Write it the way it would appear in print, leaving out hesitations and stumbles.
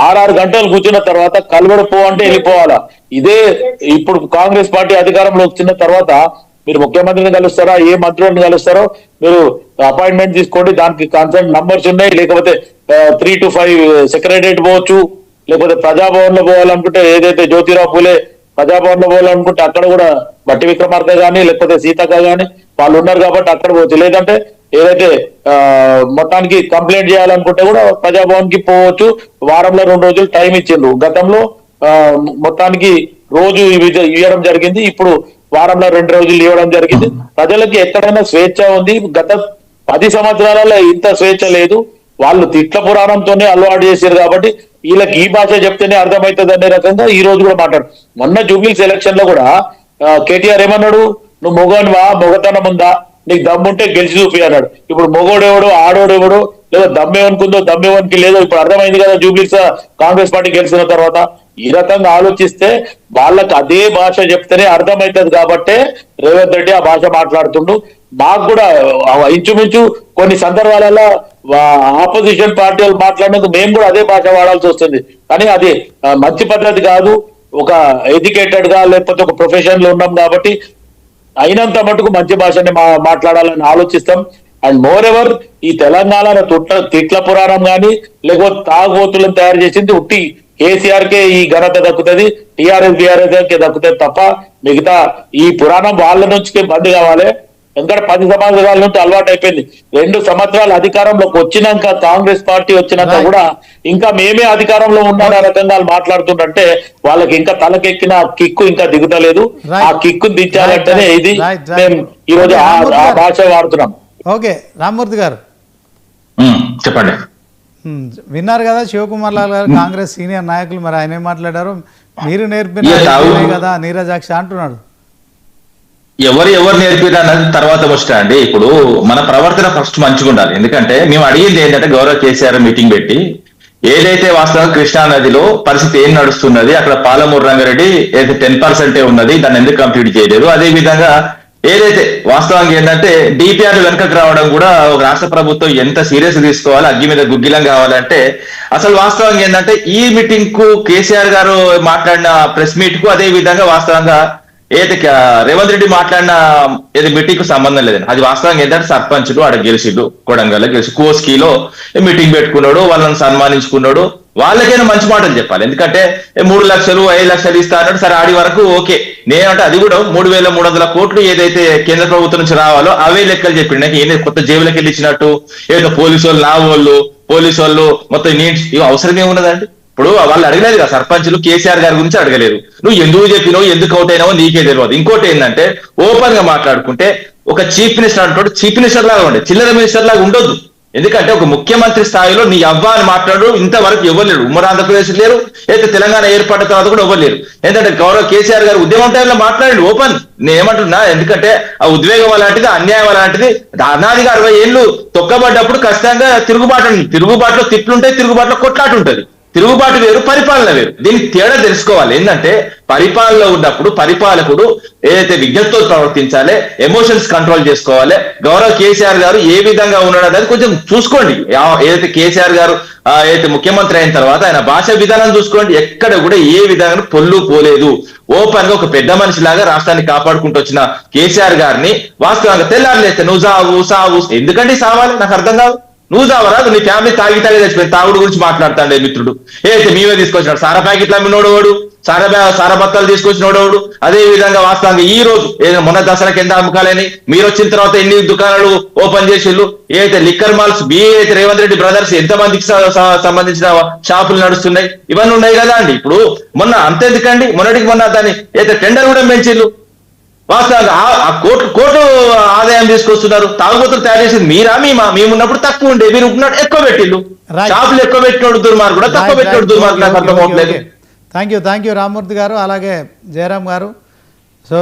6 గంటలు కూర్చున్న తర్వాత కలవడు పో అంటే వెళ్ళిపోవాలా. ఇదే ఇప్పుడు కాంగ్రెస్ పార్టీ అధికారంలో వచ్చిన తర్వాత మీరు ముఖ్యమంత్రిని కలుస్తారా, ఏ మంత్రులను కలుస్తారో మీరు అపాయింట్మెంట్ తీసుకోండి, దానికి కన్సర్న్ నంబర్స్ ఉన్నాయి. లేకపోతే 3 to 5 సెక్రటరియట్ పోవచ్చు, లేకపోతే ప్రజాభవన్ లో పోవాలనుకుంటే ఏదైతే జ్యోతిరావు పూలే ప్రజాభవన్ లో పోవాలనుకుంటే అక్కడ కూడా బట్టి విక్రమార్క గానీ లేకపోతే సీతక్క గానీ వాళ్ళు ఉన్నారు కాబట్టి అక్కడ పోవచ్చు. లేదంటే ఏదైతే మొత్తానికి కంప్లైంట్ చేయాలనుకుంటే కూడా ప్రజాభవన్ కి పోవచ్చు. వారంలో 2 రోజులు టైం ఇచ్చిండ్రు. గతంలో మొత్తానికి రోజు ఇవ్వడం జరిగింది, ఇప్పుడు వారంలో 2 రోజులు ఇవ్వడం జరిగింది. ప్రజలకి ఎక్కడైనా స్వేచ్ఛ ఉంది. గత 10 సంవత్సరాలలో ఇంత స్వేచ్ఛ లేదు. వాళ్ళు తిట్ల పురాణంతోనే అలవాటు చేశారు కాబట్టి వీళ్ళకి ఈ భాష చెప్తేనే అర్థమవుతుంది అనే రకంగా ఈ రోజు కూడా మాట్లాడు. మొన్న జూబ్లీస్ ఎలక్షన్ లో కూడా కేటీఆర్ ఏమన్నాడు, నువ్వు మొగనివా, మొగతనం ఉందా, నీకు దమ్ముంటే గెలిచి చూపి అన్నాడు. ఇప్పుడు మొగోడెవడు ఆడోడెవడు లేదా దమ్మేమనుకుందో దమ్మేమనికి లేదో ఇప్పుడు అర్థమైంది కదా జూబ్లీస్ కాంగ్రెస్ పార్టీ గెలిచిన తర్వాత. ఈ రకంగా ఆలోచిస్తే వాళ్ళకి అదే భాష చెప్తేనే అర్థమవుతుంది కాబట్టే రేవంత్ రెడ్డి ఆ భాష మాట్లాడుతుండు. మాకు కూడా ఇంచుమించు కొన్ని సందర్భాలలో ఆపోజిషన్ పార్టీ వాళ్ళు మాట్లాడినందుకు మేము కూడా అదే భాష వాడాల్సి వస్తుంది. కానీ అది మంచి పద్ధతి కాదు. ఒక ఎడ్యుకేటెడ్ గా లేకపోతే ఒక ప్రొఫెషన్ లో ఉన్నాం కాబట్టి అయినంత మటుకు మంచి భాషని మాట్లాడాలని ఆలోచిస్తాం. అండ్ మోర్ ఎవర్ ఈ తెలంగాణ తిట్ల పురాణం కానీ లేకపోతే తాగుబోతులను తయారు చేసింది ఉట్టి కేసీఆర్ కే ఈ ఘనత దక్కుతుంది, టీఆర్ఎస్ బీఆర్ఎస్ కే దక్కుతుంది తప్ప మిగతా ఈ పురాణం వాళ్ళ నుంచి బంద్ కావాలి. ఎందుకంటే 10 సంవత్సరాల నుంచి అలవాటు అయిపోయింది. 2 సంవత్సరాలు అధికారంలోకి వచ్చినాక కాంగ్రెస్ పార్టీ వచ్చినాక కూడా ఇంకా మేమే అధికారంలో ఉన్నారనే రకంగా వాళ్ళు మాట్లాడుతుంటే వాళ్ళకి ఇంకా తలకెక్కిన కిక్కు ఇంకా దిగుతలేదు. ఆ కిక్కు దించాలంటేనే ఇది మేము ఈ రోజు ఆ భాష వాడుతున్నాం. ఓకే రామ్మూర్తి గారు చెప్పండి. విన్నారు కదా శివకుమార్ లాల్ గారు, కాంగ్రెస్ సీనియర్ నాయకులు, మరి ఆయన ఏం మాట్లాడారు? మీరు నేర్పిన కదా నీరజాక్ష అంటున్నాడు. ఎవరు నేర్పిరా అన్నది తర్వాత ముచ్చట అండి. ఇప్పుడు మన ప్రవర్తన ఫస్ట్ మంచిగా ఉండాలి. ఎందుకంటే మేము అడిగింది ఏంటంటే గౌరవ కేసీఆర్ మీటింగ్ పెట్టి ఏదైతే వాస్తవంగా కృష్ణా నదిలో పరిస్థితి ఏం నడుస్తున్నది, అక్కడ పాలమూరు రంగారెడ్డి ఏదైతే 10% ఉన్నది దాన్ని ఎందుకు కంప్లీట్ చేయలేదు, అదే విధంగా ఏదైతే వాస్తవంగా ఏంటంటే డిపిఆర్ వెనకకు రావడం కూడా ఒక రాష్ట్ర ప్రభుత్వం ఎంత సీరియస్ తీసుకోవాలి, అగ్గి మీద గుగ్గిలం కావాలంటే అసలు వాస్తవంగా ఏంటంటే ఈ మీటింగ్ కు కేసీఆర్ గారు మాట్లాడిన ప్రెస్ మీట్ కు అదే విధంగా వాస్తవంగా ఏదైతే రేవంత్ రెడ్డి మాట్లాడిన ఏది మీటింగ్ కు సంబంధం లేదండి. అది వాస్తవంగా ఏంటంటే సర్పంచులు ఆడ గెలిచిండు, కొడంగల్లో గెలిచి కోస్కీలో మీటింగ్ పెట్టుకున్నాడు, వాళ్ళని సన్మానించుకున్నాడు. వాళ్ళకైనా మంచి మాటలు చెప్పాలి. ఎందుకంటే 3 లక్షలు 5 లక్షలు ఇస్తా అన్నాడు. సరే ఆడి వరకు ఓకే, నేనంటే అది కూడా 3,300 కోట్లు ఏదైతే కేంద్ర ప్రభుత్వం నుంచి రావాలో అవే లెక్కలు చెప్పిండు. నాకు ఏదైతే కొత్త జేబులకు వెళ్ళి ఇచ్చినట్టు ఏదో పోలీసు వాళ్ళు మొత్తం ఇవి అవసరం ఏమున్నదండి? ఇప్పుడు వాళ్ళు అడగలేదు కదా సర్పంచులు, కేసీఆర్ గారి గురించి అడగలేదు. నువ్వు ఎందుకు చెప్పినావు, ఎందుకు అవుట్ అయినావో నీకే తెలియదు. ఇంకోటి ఏంటంటే ఓపెన్ గా మాట్లాడుకుంటే ఒక చీఫ్ మినిస్టర్ అంటాడు, చీఫ్ మినిస్టర్ లాగా ఉండే, చిల్లర మినిస్టర్ లాగా ఉండొద్దు. ఎందుకంటే ఒక ముఖ్యమంత్రి స్థాయిలో నీ అవ్వ అని మాట్లాడు ఇంతవరకు ఎవరు లేరు. ఉమ్మడి ఆంధ్రప్రదేశ్ లేరు, అయితే తెలంగాణ ఏర్పడిన తర్వాత కూడా ఎవరు లేరు. ఏంటంటే గౌరవ కేసీఆర్ గారు ఉద్యమం టైంలో మాట్లాడండి ఓపెన్. నేను ఏమంటున్నా, ఎందుకంటే ఆ ఉద్వేగం అలాంటిది, అన్యాయం అలాంటిది. అనాదిగా 60 ఏళ్ళు తొక్కబడ్డప్పుడు ఖచ్చితంగా తిరుగుబాటులో తిట్లుంటాయి, తిరుగుబాటులో కొట్లాట ఉంటుంది. తిరుగుబాటు వేరు, పరిపాలన వేరు. దీనికి తేడా తెలుసుకోవాలి. ఏంటంటే పరిపాలనలో ఉన్నప్పుడు పరిపాలకుడు ఏదైతే విజ్ఞతతో ప్రవర్తించాలి, ఎమోషన్స్ కంట్రోల్ చేసుకోవాలి. గౌరవ్ కేసీఆర్ గారు ఏ విధంగా ఉన్నాడు అనేది కొంచెం చూసుకోండి. ఏదైతే కేసీఆర్ గారు ఏదైతే ముఖ్యమంత్రి అయిన తర్వాత ఆయన భాష విధానం చూసుకోండి. ఎక్కడ కూడా ఏ విధంగా పొల్లు పోలేదు. ఓపెన్ గా ఒక పెద్ద మనిషి లాగా రాష్ట్రాన్ని కాపాడుకుంటూ వచ్చిన కేసీఆర్ గారిని వాస్తవంగా తెల్లారులేస్తే నువ్వు సావు ఎందుకంటే సావాలి నాకు అర్థం కాదు. నువ్వు చావరాదు, నీ ఫ్యామిలీ తాగి చచ్చిపోయి తాగుడు గురించి మాట్లాడతాండే మిత్రుడు. ఏదైతే మేమే తీసుకొచ్చినాడు సారా ప్యాకెట్లు అమ్మినోడోడు, సారా బత్తాలు తీసుకొచ్చినోడోడు. అదే విధంగా వాస్తవంగా ఈ రోజు ఏదైనా మొన్న దసరాకి ఎంత అమ్మకాలని మీరు వచ్చిన తర్వాత ఎన్ని దుకాణాలు ఓపెన్ చేసిళ్ళు, ఏదైతే లిక్కర్ మాల్స్ అయితే రేవంత్ రెడ్డి బ్రదర్స్ ఎంత మందికి సంబంధించిన షాపులు నడుస్తున్నాయి, ఇవన్నీ ఉన్నాయి కదా అండి. ఇప్పుడు మొన్న అంతెందుకండి, మొన్న దాన్ని అయితే టెండర్ కూడా పెంచిళ్ళు. వాస్తవంగా ఆ కోట్లు ఆదాయం తీసుకొస్తున్నారు. తాగుబోతులు తయారు చేసింది మీరా మేమున్నప్పుడు తక్కువ ఉండే, మీరు ఉన్నట్టు ఎక్కువ పెట్టిళ్ళు. షాపులు ఎక్కువ పెట్టినోడు దుర్మార్గుడు కూడా తక్కువ పెట్టినోడు దుర్మార్గుడు నాకు అర్థం అవట్లేదు. థ్యాంక్ యూ రామ్మూర్తి గారు, అలాగే జయరాం గారు. సో